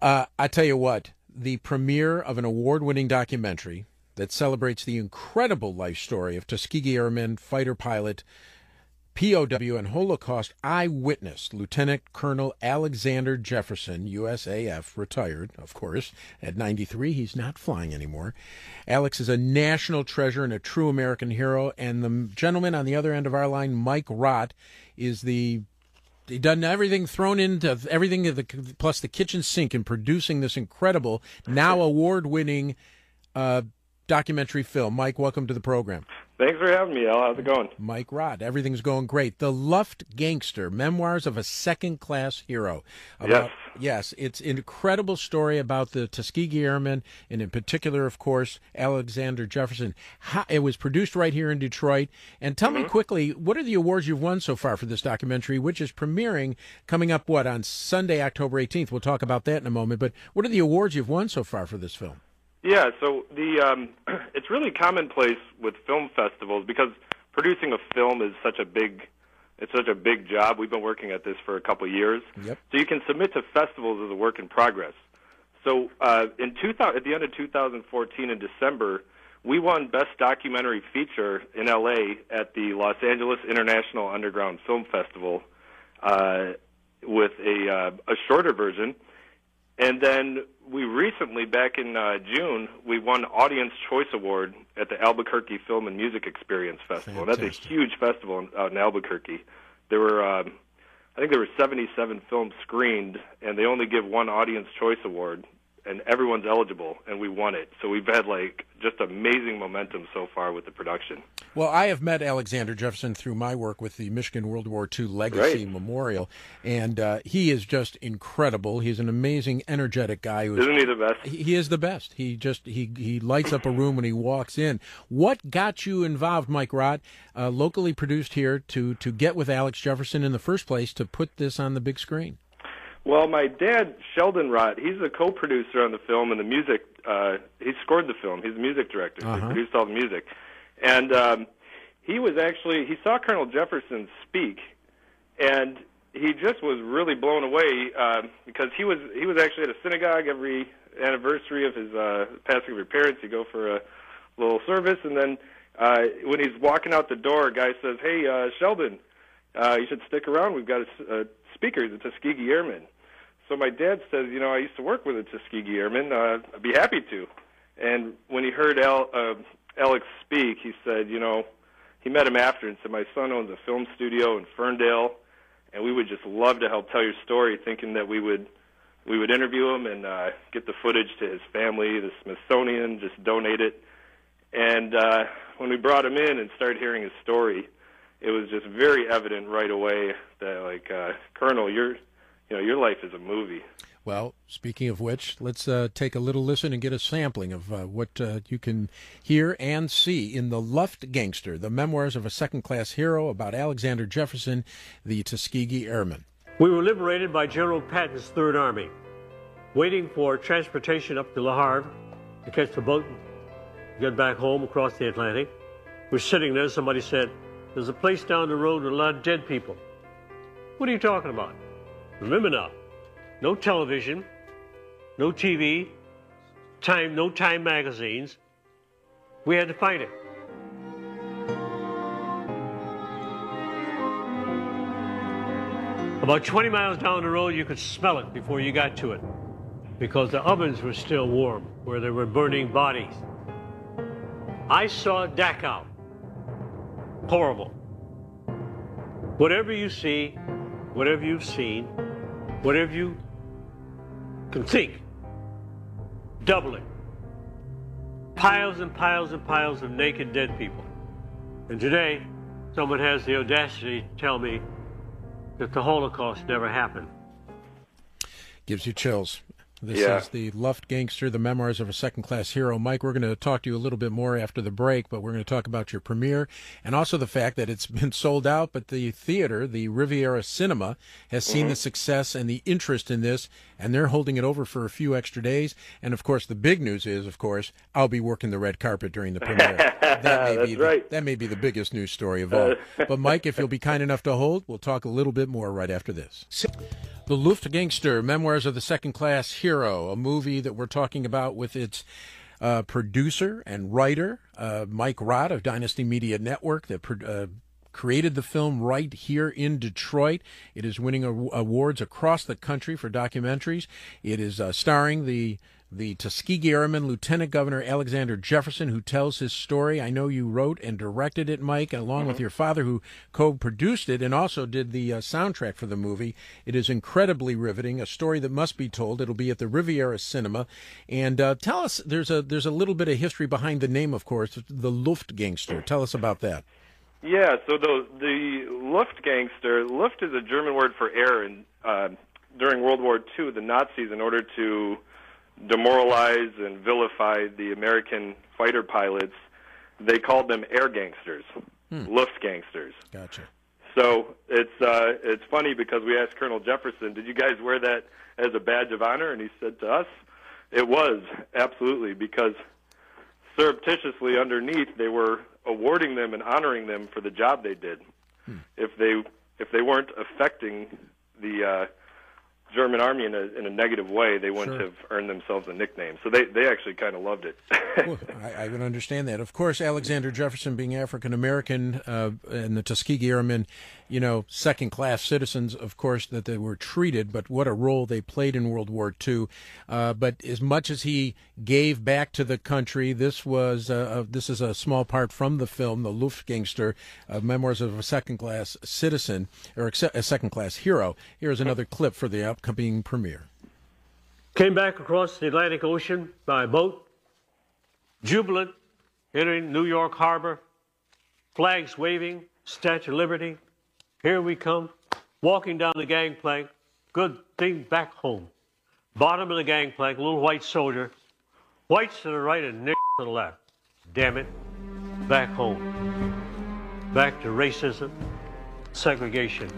honor. I tell you what, the premiere of an award-winning documentary that celebrates the incredible life story of Tuskegee Airman, fighter pilot, POW, and Holocaust eyewitness, Lieutenant Colonel Alexander Jefferson, USAF, retired, of course, at 93. He's not flying anymore. Alex is a national treasure and a true American hero, and the gentleman on the other end of our line, Mike Rott, is he done everything, thrown into everything, plus the kitchen sink in producing this incredible, now award-winning documentary film. Mike, welcome to the program. Thanks for having me, Al. How's it going? Mike Rott. Everything's going great. The Luft Gangster, Memoirs of a Second-Class Hero. Yes, it's an incredible story about the Tuskegee Airmen, and in particular, of course, Alexander Jefferson. It was produced right here in Detroit. And tell me quickly, what are the awards you've won so far for this documentary, which is premiering coming up, on Sunday, October 18th? We'll talk about that in a moment. But what are the awards you've won so far for this film? Yeah, so it's really commonplace with film festivals because producing a film is such a big job. We've been working at this for a couple of years. Yep. So you can submit to festivals as a work in progress. So at the end of 2014 in December, we won Best Documentary Feature in LA at the Los Angeles International Underground Film Festival with a shorter version. And then we recently, back in June, we won Audience Choice Award at the Albuquerque Film and Music Experience Festival. Fantastic. That's a huge festival out in Albuquerque. There were, I think there were 77 films screened, and they only give one Audience Choice Award, and everyone's eligible, and we won it. So we've had just amazing momentum so far with the production. Well, I have met Alexander Jefferson through my work with the Michigan World War II Legacy Memorial, and he is just incredible. He's an amazing, energetic guy. Isn't he the best? He is the best. He lights up a room when he walks in. What got you involved, Mike Rott, locally produced here, to get with Alex Jefferson in the first place to put this on the big screen? Well, my dad, Sheldon Rott, he's a co-producer on the film and the music. He scored the film. He's the music director. So he produced all the music. And he saw Colonel Jefferson speak, and he just was really blown away because he was actually at a synagogue every anniversary of his passing of his parents. He'd go for a little service, and then when he's walking out the door, a guy says, "Hey, Sheldon, you should stick around. We've got a speaker, the Tuskegee Airmen." So my dad says, I used to work with the Tuskegee Airmen. I'd be happy to. And when he heard Alex speak, he said, he met him after and said, "My son owns a film studio in Ferndale, and we would just love to help tell your story," thinking that we would interview him and get the footage to his family, the Smithsonian, just donate it. And when we brought him in and started hearing his story, it was just very evident right away that, Colonel, your life is a movie. Well, speaking of which, let's take a little listen and get a sampling of what you can hear and see in The Luft Gangster, the memoirs of a second-class hero about Alexander Jefferson, the Tuskegee Airman. We were liberated by General Patton's Third Army, waiting for transportation up to Le Havre to catch the boat and get back home across the Atlantic. We're sitting there, somebody said, "There's a place down the road with a lot of dead people." "What are you talking about?" Remember now, no television, no TV, no Time magazines. We had to find it. About 20 miles down the road, you could smell it before you got to it, because the ovens were still warm where they were burning bodies. I saw Dachau. Horrible. Whatever you see, whatever you've seen, whatever you can think, double it. Piles and piles and piles of naked dead people. And today, someone has the audacity to tell me that the Holocaust never happened. Gives you chills. This is the Luftgangster, the Memoirs of a Second-Class Hero. Mike, we're going to talk to you a little bit more after the break, but we're going to talk about your premiere and also the fact that it's been sold out, but the theater, the Riviera Cinema, has seen the success and the interest in this, and they're holding it over for a few extra days. And, of course, the big news is, of course, I'll be working the red carpet during the premiere. That may be the biggest news story of all. But, Mike, if you'll be kind enough to hold, we'll talk a little bit more right after this. The Luftgangster, Memoirs of the Second-Class Hero, a movie that we're talking about with its producer and writer, Mike Rott of Dynasty Media Network, that created the film right here in Detroit. It is winning awards across the country for documentaries. It is starring the Tuskegee Airman, Lieutenant Governor Alexander Jefferson, who tells his story. I know you wrote and directed it, Mike, along with your father, who co-produced it and also did the soundtrack for the movie. It is incredibly riveting, a story that must be told. It'll be at the Riviera Cinema. And tell us, there's a little bit of history behind the name, of course, the Luftgangster. Tell us about that. Yeah, so the Luftgangster, Luft is a German word for air, and during World War II, the Nazis, in order to demoralize and vilify the American fighter pilots, they called them air gangsters, Luftgangsters. Gotcha. So it's funny because we asked Colonel Jefferson, did you guys wear that as a badge of honor? And he said to us, it was, absolutely, because surreptitiously underneath they were awarding them and honoring them for the job they did. If they weren't affecting the German army in a negative way, they wouldn't have earned themselves a nickname. So they actually kind of loved it. Well, I can understand that. Of course, Alexander Jefferson being African-American and the Tuskegee Airmen, second-class citizens, of course, that they were treated, but what a role they played in World War II. But as much as he gave back to the country, this is a small part from the film, The Luftgangster, Memoirs of a Second-Class Citizen, or a Second-Class Hero. Here's another clip for the upcoming premiere. Came back across the Atlantic Ocean by boat, jubilant, entering New York Harbor, flags waving, Statue of Liberty. Here we come, walking down the gangplank, good thing back home. Bottom of the gangplank, a little white soldier, whites to the right and niggers to the left. Damn it, back home. Back to racism, segregation.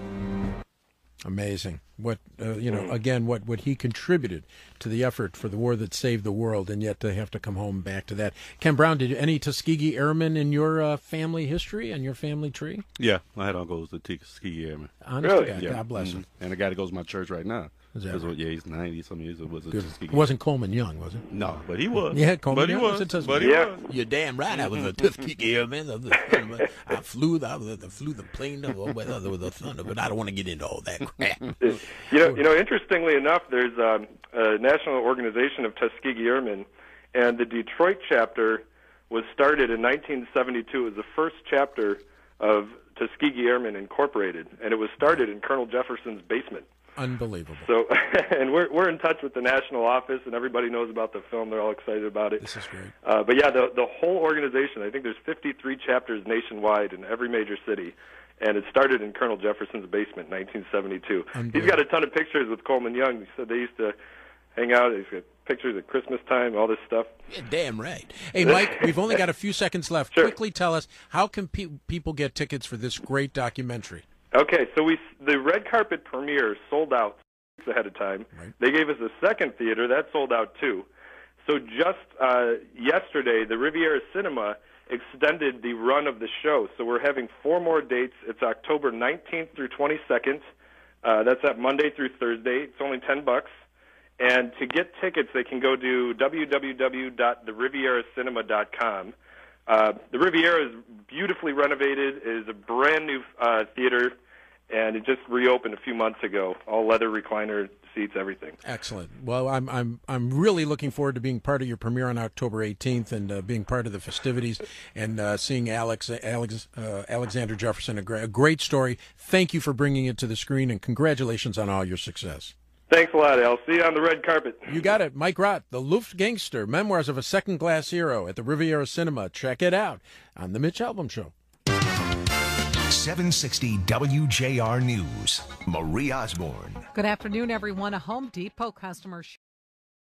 Amazing. What again, what he contributed to the effort for the war that saved the world, and yet to have to come home back to that. Ken Brown, did any Tuskegee Airmen in your family history and your family tree? Yeah, I had uncles that Tuskegee Airmen. Honestly, really? God bless him. And the guy that goes to my church right now. Is that right? Yeah, he's 90-some years. It was a Tuskegee. It wasn't Coleman Young, was it? No, but he was. Yeah, Coleman Young was a Tuskegee. But he was. You're damn right. I was a Tuskegee Airman. I flew the plane over the thunder, but I don't want to get into all that crap. Interestingly enough, there's a national organization of Tuskegee Airmen, and the Detroit chapter was started in 1972. It was the first chapter of Tuskegee Airmen Incorporated, and it was started in Colonel Jefferson's basement. Unbelievable. So, and we're in touch with the national office, and everybody knows about the film. They're all excited about it. This is great. But yeah, the whole organization, I think there's 53 chapters nationwide in every major city, and it started in Colonel Jefferson's basement in 1972. He's got a ton of pictures with Coleman Young. He said they used to hang out. He's got pictures at Christmas time, all this stuff. Yeah, damn right. Hey, Mike, we've only got a few seconds left. Sure. Quickly tell us, how can people get tickets for this great documentary? Okay, so the red carpet premiere sold out 6 weeks ahead of time. Right. They gave us a second theater. That sold out too. So just yesterday, the Riviera Cinema extended the run of the show. So we're having 4 more dates. It's October 19th through 22nd. That's at Monday through Thursday. It's only $10. And to get tickets, they can go to www.therivierracinema.com. The Riviera is beautifully renovated. It is a brand new theater, and it just reopened a few months ago. All leather recliner seats, everything. Excellent. Well, I'm really looking forward to being part of your premiere on October 18th and being part of the festivities and seeing Alexander Jefferson. A great story. Thank you for bringing it to the screen, and congratulations on all your success. Thanks a lot, Al. See you on the red carpet. You got it. Mike Rott, The Luftgangster, Memoirs of a Second-Class Hero at the Riviera Cinema. Check it out on The Mitch Albom Show. 760 WJR News. Marie Osborne. Good afternoon, everyone. A Home Depot customer